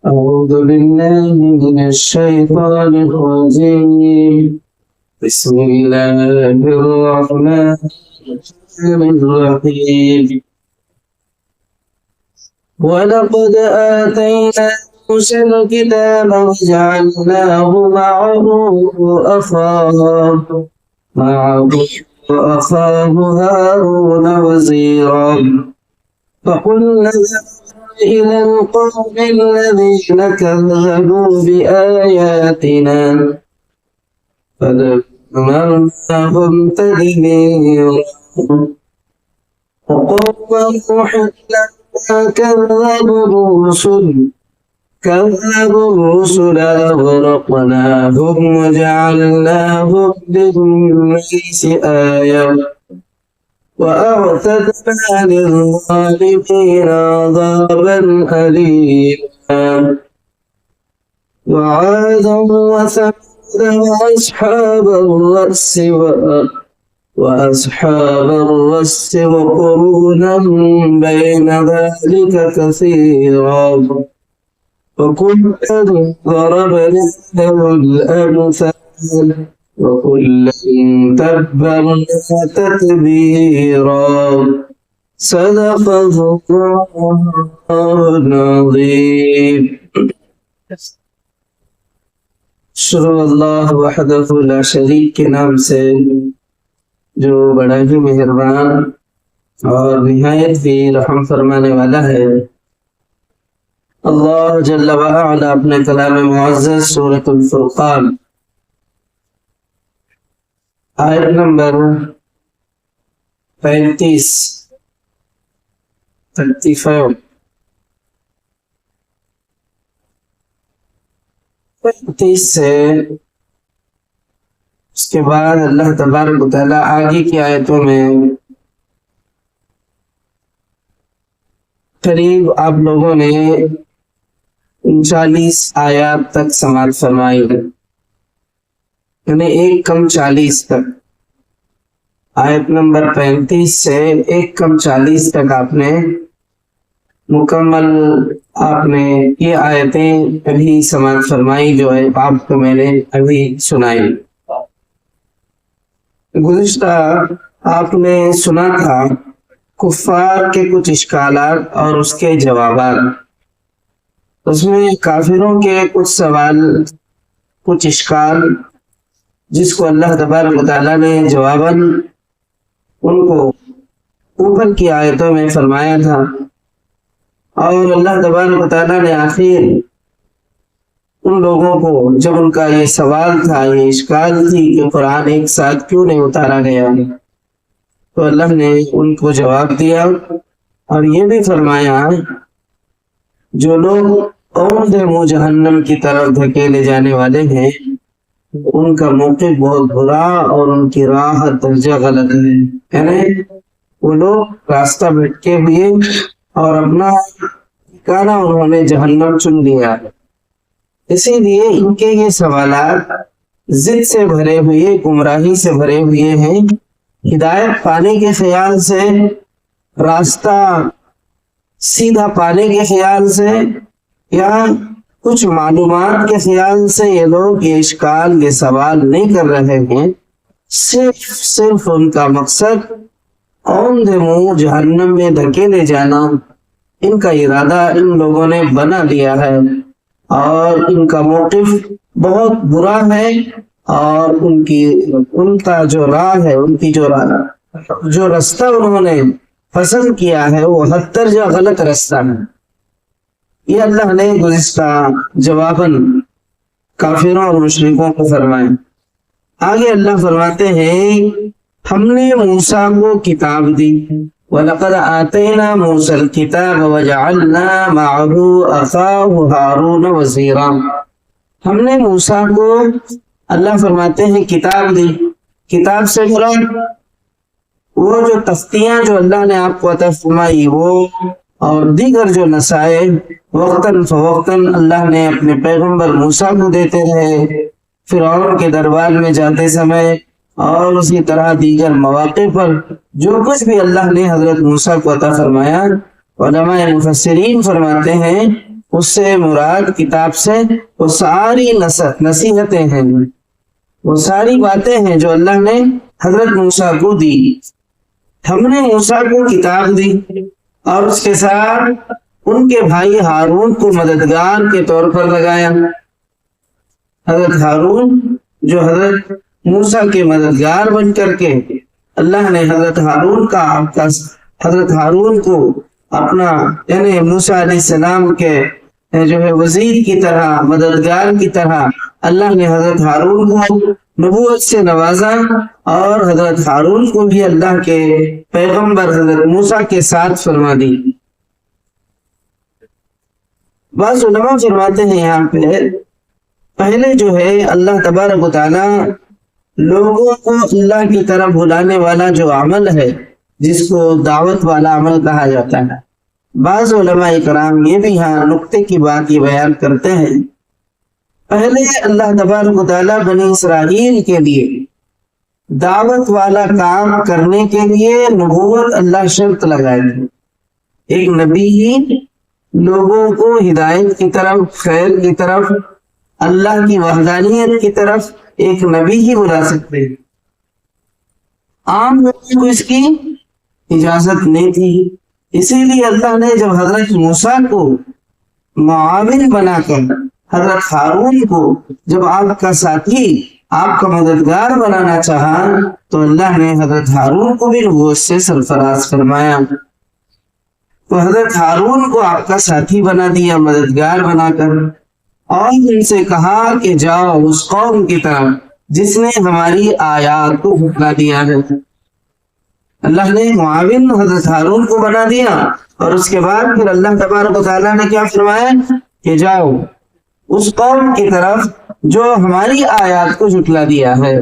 أعوذ بالله من الشيطان الرجيم. بسم الله الرحمن الرحيم. ولقد آتينا موسى الكتاب وجعلناه معه أخاه هارون وزيرا. فقلنا إلى القوم الذين كذبوا بآياتنا فدمرناهم تدميرا. وقوم نوح لما كذبوا الرسل أغرقناهم وجعلناهم للناس آية وأعتدنا للظالمين عذابا أليما. وعادا وثمود وأصحاب الرس وقرونا بين ذلك كثيرا. وكلا ضربنا له الأمثال وكلا تبرنا تتبيرا. صدق الله العظيم. شروع اللہ وحدہ لا شریک کے نام سے جو بڑا ہی مہربان اور نہایت ہی رحم فرمانے والا ہے۔ اللہ جل وعلا اپنے کلام معزز سورۃ الفرقان آیت نمبر 35 سے اس کے بعد اللہ تبارک و تعالیٰ آگے کی آیتوں میں قریب آپ لوگوں نے 39 آیات تک سماعت فرمائی، یعنی 1:40 تک۔ آیت نمبر 35 سے 1:40 تک آپ نے مکمل یہ آیتیں ابھی سماعت فرمائی جو ہے آپ کو میں نے ابھی سنائی۔ گزشتہ آپ نے سنا تھا کفار کے کچھ اشکالات اور اس کے جوابات۔ اس میں کافروں کے کچھ سوال، کچھ اشکال جس کو اللہ تبارک و تعالیٰ نے جواباً ان کو اوپر کی آیتوں میں فرمایا تھا، اور اللہ تبارک و تعالیٰ نے آخر ان لوگوں کو جب ان کا یہ سوال تھا، یہ اشکال تھی کہ قرآن ایک ساتھ کیوں نہیں اتارا گیا، تو اللہ نے ان کو جواب دیا اور یہ بھی فرمایا جو لوگ عمد منہ جہنم کی طرف دھکیلے جانے والے ہیں ان کا موقف بہت برا اور ان کی راہ درجہ غلط ہے، یعنی وہ لوگ راستہ بھٹکے ہوئے اور اپنا ٹھکانہ انہوں نے جہنم چن لیا۔ اسی لیے ان کے یہ سوالات ضد سے بھرے ہوئے، گمراہی سے بھرے ہوئے ہیں، ہدایت پانے کے خیال سے، راستہ سیدھا پانے کے خیال سے، یا کچھ معلومات کے خیال سے یہ لوگ یہ اشکال، یہ سوال نہیں کر رہے ہیں۔ صرف ان کا مقصد عمد منہ جہنم میں دھکیلے جانا، ان کا ارادہ ان لوگوں نے بنا لیا ہے، اور ان کا موقف بہت برا ہے، اور ان کا جو راہ ہے، ان کی جو راستہ انہوں نے پسند کیا ہے وہ حد درجہ غلط راستہ ہے۔ یہ اللہ نے گزشتہ جواباً کافروں اور مشرکوں کو فرمایا۔ آگے اللہ فرماتے ہیں ہم نے موسیٰ کو کتاب دی، وَلَقَدْ آتَيْنَا مُوسَى الْكِتَابَ وَجَعَلْنَا مَعَهُ أَخَاهُ هَارُونَ وَزِيرًا۔ ہم نے موسیٰ کو، اللہ فرماتے ہیں، کتاب دی۔ کتاب سے مراد وہ جو تختیاں جو اللہ نے آپ کو عطا فرمائی وہ، اور دیگر جو نصائح وقتاً فوقتاً اللہ نے اپنے پیغمبر موسیٰ کو دیتے رہے، فرعون کے دربار میں جاتے سمے اور اسی طرح دیگر مواقع پر جو کچھ بھی اللہ نے حضرت موسیٰ کو عطا فرمایا۔ علماء مفسرین فرماتے ہیں اس سے مراد کتاب سے وہ ساری نصیحتیں ہیں، وہ ساری باتیں ہیں جو اللہ نے حضرت موسیٰ کو دی۔ ہم نے موسیٰ کو کتاب دی اور اس کے ساتھ ان کے بھائی ہارون کو مددگار کے طور پر لگایا۔ حضرت ہارون جو حضرت موسیٰ کے مددگار بن کر کے اللہ نے حضرت ہارون کو اپنا یعنی موسیٰ علیہ السلام کے جو ہے وزیر کی طرح، مددگار کی طرح اللہ نے حضرت ہارون کو نبوت سے نوازا، اور حضرت ہارون کو بھی اللہ کے پیغمبر حضرت موسیٰ کے ساتھ فرما دی۔ بعض علماء فرماتے ہیں یہاں پہ پہلے جو ہے اللہ تبارک و تعالی لوگوں کو اللہ کی طرف بلانے والا جو عمل ہے جس کو دعوت والا عمل کہا جاتا ہے، بعض علماء کرام یہ بھی یہاں نقطے کی بات یہ بیان کرتے ہیں، پہلے اللہ تبارک و تعالی بنی اسرائیل کے لیے دعوت والا کام کرنے کے لیے نبوت اللہ شرط لگائے تھے۔ ایک نبی ہی لوگوں کو ہدایت کی طرف، خیر کی طرف، اللہ کی وحدانیت کی طرف ایک نبی ہی بلا سکتے، عام لوگوں کو اس کی اجازت نہیں تھی۔ اسی لیے اللہ نے جب حضرت موسیٰ کو معاون بنا کر حضرت ہارون کو جب آپ کا ساتھی، آپ کا مددگار بنانا چاہا، تو اللہ نے حضرت ہارون کو بھی نبوت سے سرفراز فرمایا۔ تو حضرت ہارون کو آپ کا ساتھی بنا دیا، مددگار بنا کر، اور ان سے کہا کہ جاؤ اس قوم کی طرف جس نے ہماری آیات کو جھٹلا دیا ہے۔ اللہ نے معاون حضرت ہارون کو بنا دیا، اور اس کے بعد پھر اللہ تبارک و تعالیٰ نے کیا فرمایا کہ جاؤ اس قوم کی طرف جو ہماری آیات کو جھٹلا دیا ہے۔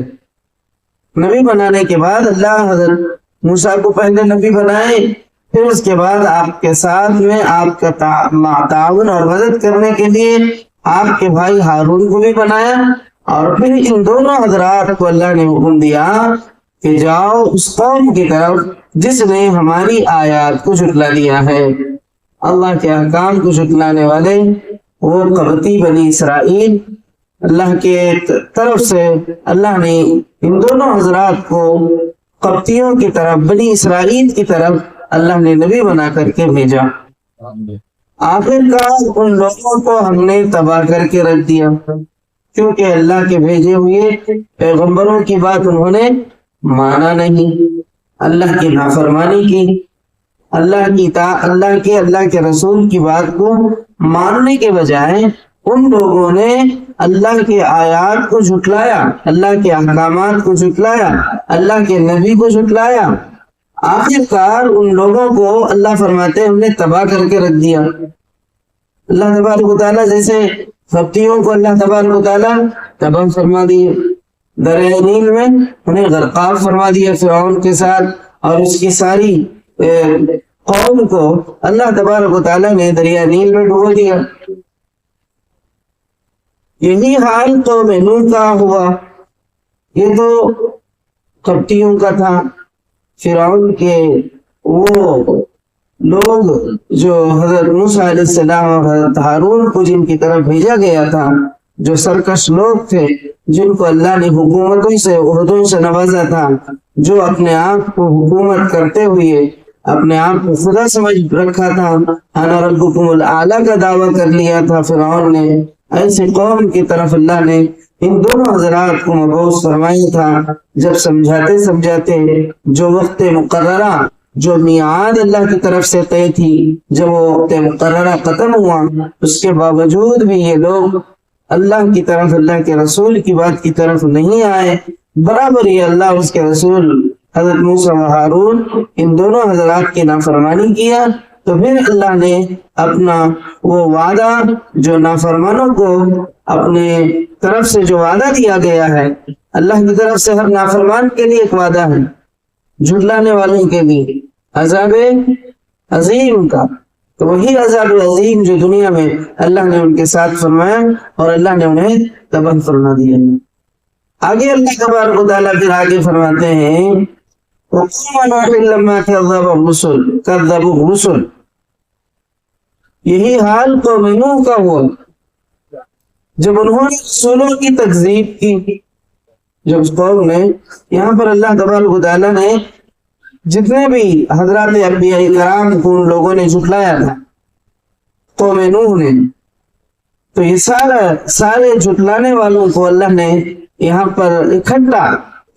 نبی بنانے کے بعد اللہ حضرت موسیٰ کو پہلے نبی بنائے، پھر اس کے بعد آپ کے ساتھ میں آپ کا تعاون اور مدد کرنے کے لیے آپ کے بھائی ہارون کو بھی بنایا، اور پھر ان دونوں حضرات کو اللہ نے حکم دیا کہ جاؤ اس قوم کی طرف جس نے ہماری آیات کو جھٹلا دیا ہے۔ اللہ کے احکام کو جھٹلانے والے وہ قبطی بنی اسرائیل، اللہ کے طرف سے اللہ نے ان دونوں حضرات کو قبطیوں کی طرف، بنی اسرائیل کی طرف اللہ نے نبی بنا کر کے بھیجا۔ آخر کار ان لوگوں کو ہم نے تباہ کر کے رکھ دیا، کیونکہ اللہ کے بھیجے ہوئے پیغمبروں کی بات انہوں نے مانا نہیں، اللہ کی نافرمانی کی، اللہ کے رسول کی بات کو ماننے کے بجائے ان لوگوں نے اللہ کے آیات کو جھٹلایا، اللہ کے احکامات کو جھٹلایا، اللہ کے نبی کو جھٹلایا۔ آخر کار ان لوگوں کو اللہ فرماتے ہم نے تباہ کر کے رکھ دیا۔ اللہ تبارک و تعالیٰ جیسے قبطیوں کو اللہ تبارک و تعالیٰ تباہ فرما دیے، دریائے نیل میں انہیں غرقاب فرما دیا فرعون کے ساتھ، اور اس کی ساری قوم کو اللہ تبارک و تعالیٰ نے دریائے نیل میں ڈبو دیا۔ یہی حال قوم نوح کا ہوا، یہ تو قبطیوں کا تھا۔ فرعون کے وہ لوگ جو حضرت موسیٰ علیہ السلام اور حضرت ہارون کو جن کی طرف بھیجا گیا تھا، جو سرکش لوگ تھے، جن کو اللہ نے حکومتوں سے، عہدوں سے نوازا تھا، جو اپنے آپ کو حکومت کرتے ہوئے اپنے آپ کو خدا سمجھ رکھا تھا، انا ربکم الاعلی کا دعویٰ کر لیا تھا فرعون نے، ایسی قوم کی طرف اللہ نے ان دونوں حضرات کو مبعوث فرمایا تھا۔ جب سمجھاتے جو وقت مقررہ، جو میعاد اللہ کی طرف سے طے تھی، جب وہ وقت مقررہ ختم ہوا، اس کے باوجود بھی یہ لوگ اللہ کی طرف، اللہ کے رسول کی بات کی طرف نہیں آئے، برابر ہی اللہ اس کے رسول حضرت موسیٰ و ہارون ان دونوں حضرات کی نافرمانی کیا، تو پھر اللہ نے اپنا وہ وعدہ جو نافرمانوں کو اپنے طرف سے جو وعدہ دیا گیا ہے، اللہ کی طرف سے ہر نافرمان کے لیے ایک وعدہ ہے، جھٹلانے والوں کے لیے عذاب عظیم کا، تو وہی عذاب عظیم جو دنیا میں اللہ نے ان کے ساتھ فرمایا اور اللہ نے انہیں تباہ فرما دیا۔ آگے اللہ تبارک و تعالیٰ پھر آگے فرماتے ہیں وَقَوْمَ نُوحٍ لَمَّا كَذَّبَ الرُّسُلَ یہی حال قوم نوح کا ہوا جب انہوں نے رسولوں کی تکذیب کی. جب اس قوم نے، یہاں پر اللہ تبارک و تعالیٰ نے جتنے بھی حضرات انبیاء کرام کو ان لوگوں نے جھٹلایا تھا قوم نوح نے، تو یہ سارے جھٹلانے والوں کو اللہ نے یہاں پر اکٹھا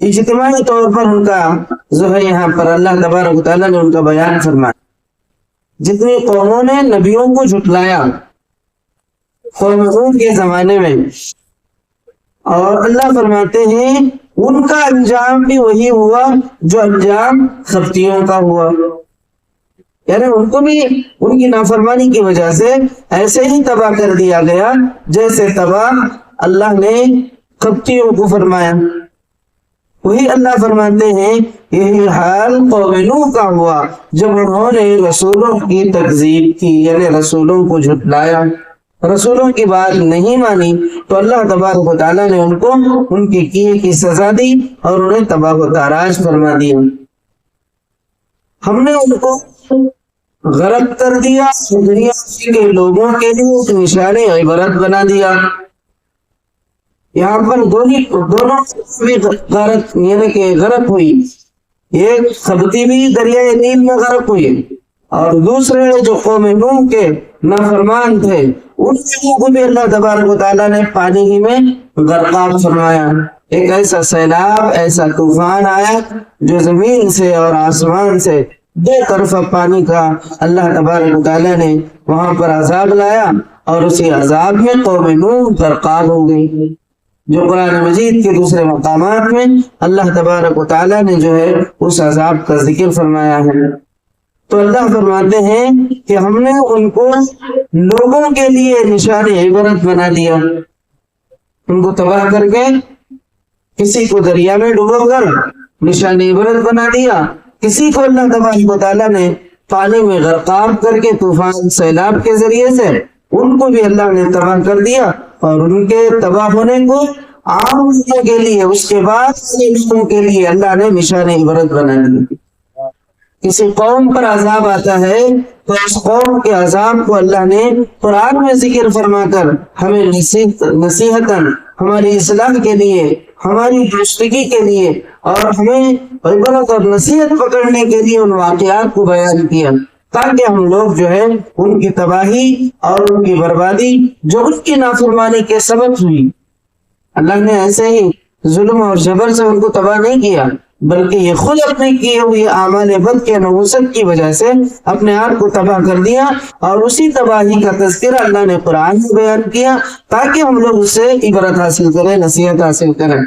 اجتماعی طور پر ان کا جو ہے یہاں پر اللہ تبارک و تعالیٰ نے ان کا بیان فرمایا. جتنی قوموں نے نبیوں کو جھٹلایا قوم نوح کے زمانے میں، اور اللہ فرماتے ہیں ان کا انجام بھی وہی ہوا جو انجام قبطیوں کا ہوا. یعنی ان کو بھی ان کی نافرمانی کی وجہ سے ایسے ہی تباہ کر دیا گیا جیسے تباہ اللہ نے قبطیوں کو فرمایا. وہی اللہ فرماتے ہیں یہی حال قوم نوح کا ہوا جب انہوں نے رسولوں کی تکذیب کی، یعنی رسولوں کو جھٹلایا، رسولوں کی بات نہیں مانی، تو اللہ تبارک و تعالیٰ نے ان کو ان کے کیے کی سزا دی اور انہیں تباہ و تاراج فرما دیا. ہم نے ان کو غرق کر دیا، دنیا کے لوگوں کے لیے ایک نشان عبرت بنا دیا. یہاں پر دونوں بھی غرق، یعنی کہ غرق ہوئی. ایک قبطی بھی دریائے نیل میں غرق ہوئی، اور دوسرے جو قوم نوح کے نافرمان تھے ان لوگوں کو بھی اللہ تبارک و تعالیٰ نے پانی ہی میں غرقاب فرمایا. ایک ایسا سیلاب، ایسا طوفان آیا جو زمین سے اور آسمان سے دو طرف پانی کا اللہ تبارک و تعالیٰ نے وہاں پر عذاب لایا، اور اسی عذاب میں قوم نوح غرقاب ہو گئی. جو قرآن مجید کے دوسرے مقامات میں اللہ تبارک و تعالیٰ نے جو ہے اس عذاب کا ذکر فرمایا ہے. تو اللہ فرماتے ہیں کہ ہم نے ان کو لوگوں کے لیے نشان عبرت بنا دیا. ان کو تباہ کر کے کسی کو دریا میں ڈبو کر نشان عبرت بنا دیا، کسی کو اللہ تبارک و تعالیٰ نے پانی میں غرقاب کر کے طوفان سیلاب کے ذریعے سے ان کو بھی اللہ نے تباہ کر دیا، اور ان کے تباہ ہونے کو عام لوگوں کے لیے، اس کے بعد لوگوں کے لیے اللہ نے نشان عبرت بنا دی. کسی قوم پر عذاب آتا ہے تو اس قوم کے عذاب کو اللہ نے قرآن میں ذکر فرما کر ہمیں نصیحتاً، ہماری اصلاح کے لیے، ہماری درستگی کے لیے، اور ہمیں عبرت اور نصیحت پکڑنے کے لیے ان واقعات کو بیان کیا، تاکہ ہم لوگ جو ہے ان کی تباہی اور ان کی بربادی جو ان کی نافرمانی کے سبب ہوئی، اللہ نے ایسے ہی ظلم اور جبر سے ان کو تباہ نہیں کیا، بلکہ یہ خود اپنے کیے ہوئے اعمال بد کے نحوست کی وجہ سے اپنے آپ کو تباہ کر دیا، اور اسی تباہی کا تذکرہ اللہ نے قرآن میں بیان کیا تاکہ ہم لوگ اس سے عبرت حاصل کریں، نصیحت حاصل کریں.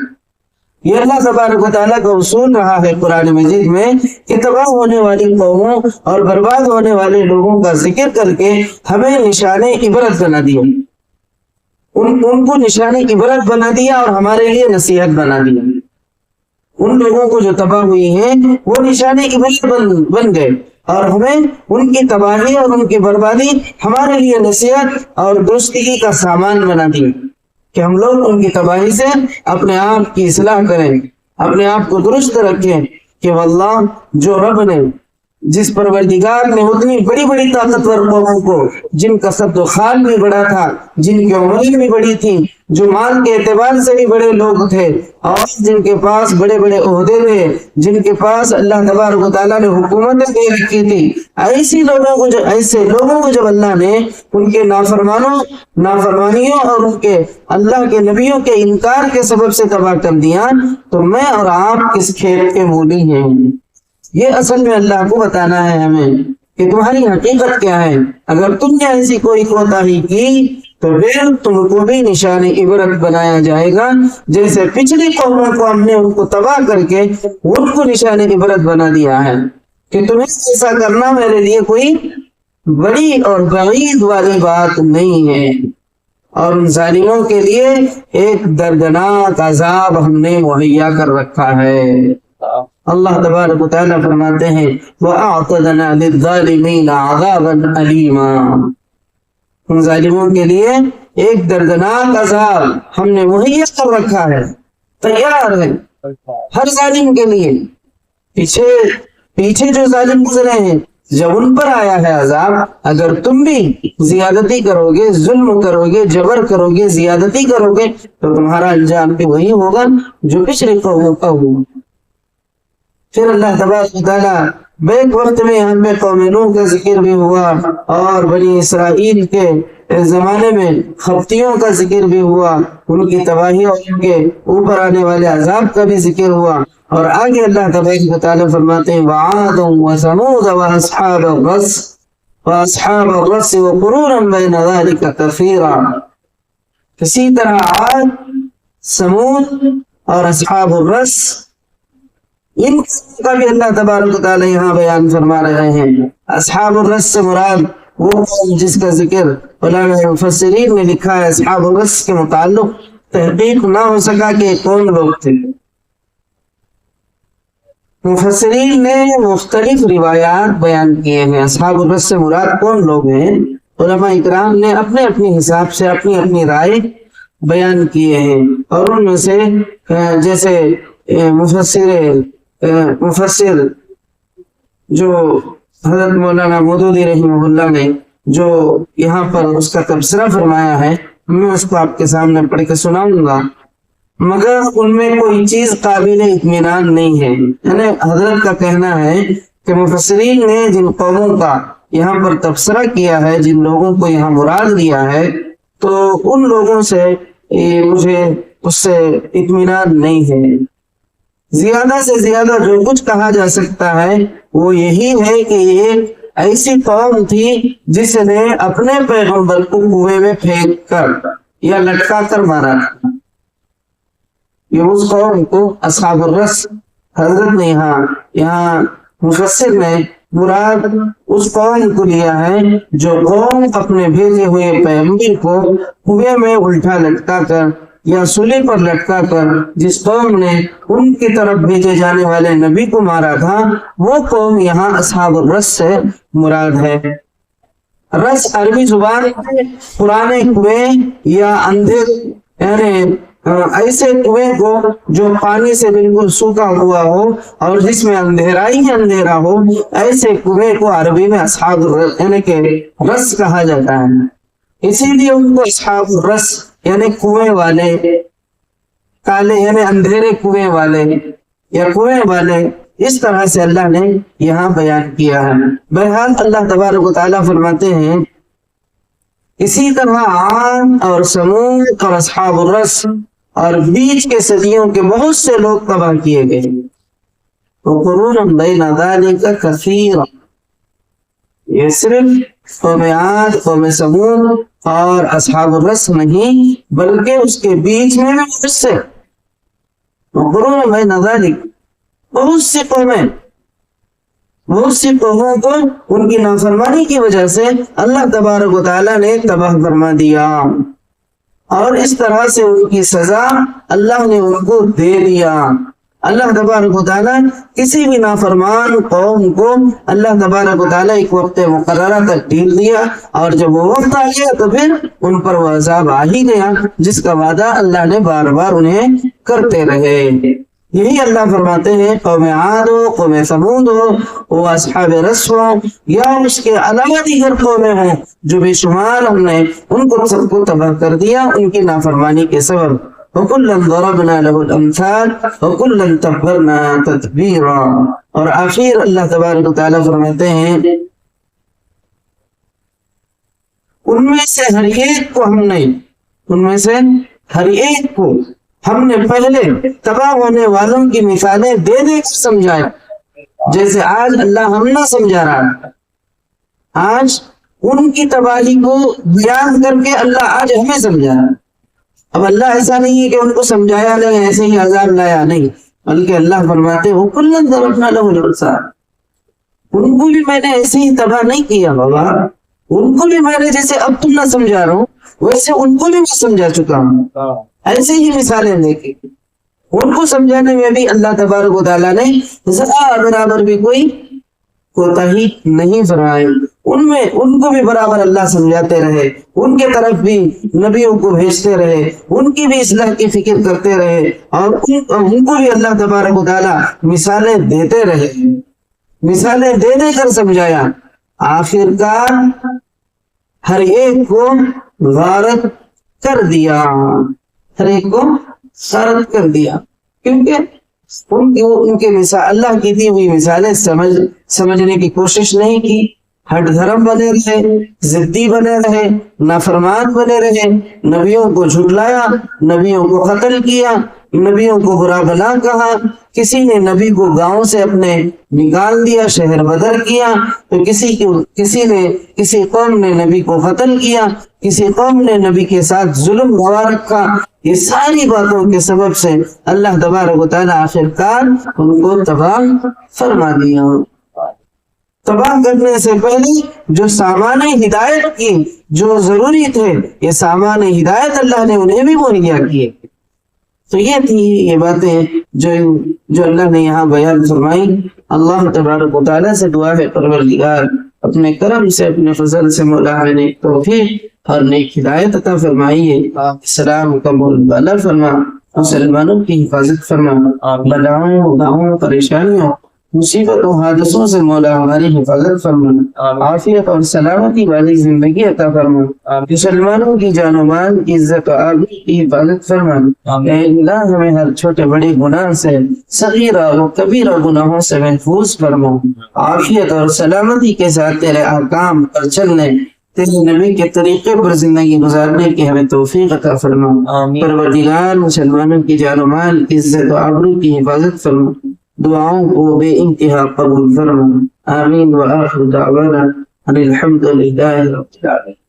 یہ اللہ تبارک و تعالیٰ کا اصول رہا ہے قرآن مجید میں کہ تباہ ہونے والی قوموں اور برباد ہونے والے لوگوں کا ذکر کر کے ہمیں نشان عبرت بنا دیا، ان کو نشان عبرت بنا دیا اور ہمارے لیے نصیحت بنا دیا. ان لوگوں کو جو تباہ ہوئی ہیں وہ نشان عبرت بن گئے، اور ہمیں ان کی تباہی اور ان کی بربادی ہمارے لیے نصیحت اور درستگی کا سامان بنا دی کہ ہم لوگ ان کی تباہی سے اپنے آپ کی اصلاح کریں، اپنے آپ کو درست رکھیں کہ واللہ جو رب نے، جس پروردگار نے اتنی بڑی بڑی طاقتور قوموں کو، جن کا قد و خال بھی بڑا تھا، جن کی عمریں بھی بڑی تھی، جو مال کے اعتبار سے بھی بڑے لوگ تھے، اور جن کے پاس بڑے بڑے عہدے تھے، جن کے پاس اللہ تبارک و تعالیٰ نے حکومتیں دے رکھی تھی، ایسے لوگوں کو جب اللہ نے ان کے نافرمانیوں اور ان کے اللہ کے نبیوں کے انکار کے سبب سے تباہ کر دیا، تو میں اور آپ کس کھیت کے مولی ہیں؟ یہ اصل میں اللہ کو بتانا ہے ہمیں کہ تمہاری حقیقت کیا ہے. اگر تم نے ایسی کوئی کوتاہی کی تو پھر تم کو بھی نشان عبرت بنایا جائے گا، جیسے پچھلی قوموں کو ہم نے ان کو تباہ کر کے ان کو نشان عبرت بنا دیا ہے کہ تمہیں ایسا کرنا میرے لیے کوئی بڑی اور بعید والی بات نہیں ہے. اور ان ظالموں کے لیے ایک دردناک عذاب ہم نے مہیا کر رکھا ہے. اللہ تبارک و تعالیٰ فرماتے ہیں وَأَعْتَدْنَا لِلظَّالِمِينَ عَذَابًا أَلِيمًا، ان ظالموں کے لیے ایک دردناک عذاب ہم نے مہیا کر رکھا ہے، تیار ہے ہر ظالم کے لیے. پیچھے جو ظالم گزرے ہیں جب ان پر آیا ہے عذاب، اگر تم بھی زیادتی کرو گے، ظلم کرو گے، جبر کرو گے، زیادتی کرو گے، تو تمہارا انجام بھی وہی ہوگا جو پچھلی قوموں کا ہوا۔ پھر اللہ تبارک و تعالیٰ بیک وقت میں یہاں پہ قوم نوح کا ذکر بھی ہوا، اور بنی اسرائیل کے زمانے میں خفتیوں کا ذکر بھی ہوا، ان کی تباہی اور ان کے اوپر آنے والے عذاب کا بھی ذکر ہوا۔ اور آگے اللہ تبارک و تعالیٰ فرماتے ہیں وعاد وثمود واصحاب الرس وقرونا بین ذلک کثیرا۔ اسی طرح عاد، سمود اور اصحاب الرس، ان کا بھی اللہ تبارک و تعالیٰ یہاں بیان فرما رہے ہیں۔ اصحاب الرس سے مراد وہ قوم جس کا ذکر علماء مفسرین نے لکھا ہے، اصحاب الرس کے متعلق تحقیق نہ ہو سکا کہ کون لوگ تھے۔ مفسرین نے مختلف روایات بیان کیے ہیں اصحاب الرس سے مراد کون لوگ ہیں۔ علماء اکرام نے اپنے اپنے حساب سے اپنی اپنی رائے بیان کیے ہیں، اور ان میں سے جیسے مفسر جو حضرت مولانا مودودی رحمہ اللہ نے جو یہاں پر اس کا تبصرہ فرمایا ہے، میں اس کو آپ کے سامنے پڑھ کے سناؤں گا، مگر ان میں کوئی چیز قابل اطمینان نہیں ہے۔ یعنی حضرت کا کہنا ہے کہ مفسرین نے جن قوموں کا یہاں پر تبصرہ کیا ہے، جن لوگوں کو یہاں مراد لیا ہے، تو ان لوگوں سے مجھے اس سے اطمینان نہیں ہے۔ زیادہ سے زیادہ جو کچھ کہا جا سکتا ہے وہ یہی ہے کہ یہ ایسی قوم تھی جس نے اپنے پیغمبر کو کنویں میں پھینک کر یا لٹکا کر مارا تھا۔ یہ اس قوم کو اصحاب الرس حضرت نے یہاں مفسر نے مراد اس قوم کو لیا ہے جو قوم اپنے بھیجے ہوئے پیغمبر کو کنویں میں الٹا لٹکا کر یا سولی پر لٹکا کر جس قوم نے ان کی طرف بھیجے جانے والے نبی کو مارا تھا، وہ قوم یہاں اصحاب الرس سے مراد ہے۔ رس عربی زبان میں پرانے کنویں یا اندھے، یعنی ایسے کنویں کو جو پانی سے بالکل سوکھا ہوا ہو اور جس میں اندھیرا ہی اندھیرا ہو، ایسے کنویں کو عربی میں اصحاب الرس یعنی کہ رس کہا جاتا ہے۔ اسی لیے ان کو اصحاب الرس یعنی کنویں والے، کالے یعنی اندھیرے کنویں والے یا کنویں والے، اس طرح سے اللہ نے یہاں بیان کیا ہے۔ بہرحال اللہ تبارک و تعالیٰ فرماتے ہیں اسی طرح عاد اور سمود اور اصحاب الرس اور بیچ کے صدیوں کے بہت سے لوگ تباہ کیے گئے۔ وقرونا بین ذلک کثیرا، یہ صرف قوم عاد، قوم سمود اور اصحاب الرس نہیں بلکہ اس کے بیچ میں بھی بہت سے وقرونا بین ذلک، بہت سی قومیں، بہت سی قوموں کو ان کی نافرمانی کی وجہ سے اللہ تبارک و تعالیٰ نے تباہ فرما دیا، اور اس طرح سے ان کی سزا اللہ نے ان کو دے دیا۔ اللہ تبارک و تعالیٰ کسی بھی نافرمان قوم کو اللہ تبارک و تعالیٰ ایک وقت مقررہ تک ڈھیل دیا، اور جب وہ وقت آ گیا تو پھر ان پر وہ عذاب آ ہی گیا جس کا وعدہ اللہ نے بار بار انہیں کرتے رہے۔ یہی اللہ فرماتے ہیں قوم عاد ہو، قوم سمود ہو، وہ اصحاب رس ہو، یا اس کے علاوہ دیگر قومیں ہوں، جو بے شمار ہم نے ان کو سب کو تباہ کر دیا ان کی نافرمانی کے سبب۔ وَكُلًّا ضَرَبْنَا لَهُ الْأَمْثَالَ وَكُلًّا تَبَّرْنَا تَتْبِيرًا۔ اور آخر اللہ تبارک و تعالیٰ فرماتے ہیں ان میں سے ہر ایک کو ہم نے پہلے تباہ ہونے والوں کی مثالیں دے دے کر سمجھایا، جیسے آج اللہ ہم نہ سمجھا رہا، آج ان کی تباہی کو بیان کر کے اللہ آج ہمیں سمجھا رہا۔ اب اللہ ایسا نہیں ہے کہ ان کو سمجھایا نہیں ایسے ہی عذاب لایا، نہیں، بلکہ اللہ فرماتے ہیں وَكُلًّا ضَرَبْنَا لَهُ الْأَمْثَالَ، ان کو بھی میں نے ایسے ہی تباہ نہیں کیا بابا، ان کو بھی میں نے جیسے اب تم نہ سمجھا رہا ہوں ویسے ان کو بھی میں سمجھا چکا ہوں۔ ایسے ہی مثالیں لے کے ان کو سمجھانے میں بھی اللہ تبارک و تعالیٰ نے ذرا برابر بھی کوئی کوتاہی نہیں فرمائی، ان کو بھی برابر اللہ سمجھاتے رہے، ان کے طرف بھی نبیوں کو بھیجتے رہے، ان کی بھی اصلاح کی فکر کرتے رہے، اور ان کو بھی اللہ تبارک و تعالیٰ مثالیں دیتے رہے۔ مثالیں دے دے کر سمجھایا، آخرکار ہر ایک کو غارت کر دیا، ہر ایک کو غارت کر دیا، کیونکہ ان کے مثال اللہ کی دی ہوئی مثالیں سمجھنے کی کوشش نہیں کی، ہٹ دھرم بنے رہے، ضدی بنے رہے، نافرمان بنے رہے، نبیوں کو جھٹلایا، نبیوں کو قتل کیا، نبیوں کو برا بھلا کہا، کسی نے نبی کو گاؤں سے اپنے نکال دیا، شہر بدر کیا، تو کسی قوم نے نبی کو قتل کیا، کسی قوم نے نبی کے ساتھ ظلم گوا رکھا۔ یہ ساری باتوں کے سبب سے اللہ تبارک و تعالیٰ آخرکار ان کو تباہ فرما دیا۔ تباہ کرنے سے پہلے جو سامان ہدایت کی، جو ضروری تھے، یہ سامان ہدایت اللہ نے انہیں بھی مہیا کیے۔ تو یہ تھی یہ باتیں جو اللہ نے یہاں بیان فرمائی۔ اللہ تبارک و تعالیٰ سے دعا ہے پروردگار اپنے کرم سے، اپنے فضل سے مولا ہمیں توفیق اور نیک ہدایت عطا فرمائیے، اسلام کا بول بالا فرما، مسلمانوں کی حفاظت فرما، بلاؤں گاؤں پریشانیوں مصیبتوں حادثوں سے مولا ہماری حفاظت فرما، عافیت اور سلامتی والی زندگی عطا فرما، مسلمانوں کی جان و مال کی عزت و آبرو کی حفاظت فرما۔ اے اللہ ہمیں ہر چھوٹے بڑے گناہ سے، صغیرہ و کبیرہ گناہوں سے محفوظ فرما، عافیت اور سلامتی کے ساتھ تیرے احکام پر چلنے، تیرے نبی کے طریقے پر زندگی گزارنے کی ہمیں توفیق عطا فرما۔ پروردگار مسلمانوں کی جان و مال کی عزت و آبرو کی حفاظت فرما، دعاؤں کو بے انتہا قبول فرما۔ آمین وآخر دعوانا ان الحمد للہ رب العالمین۔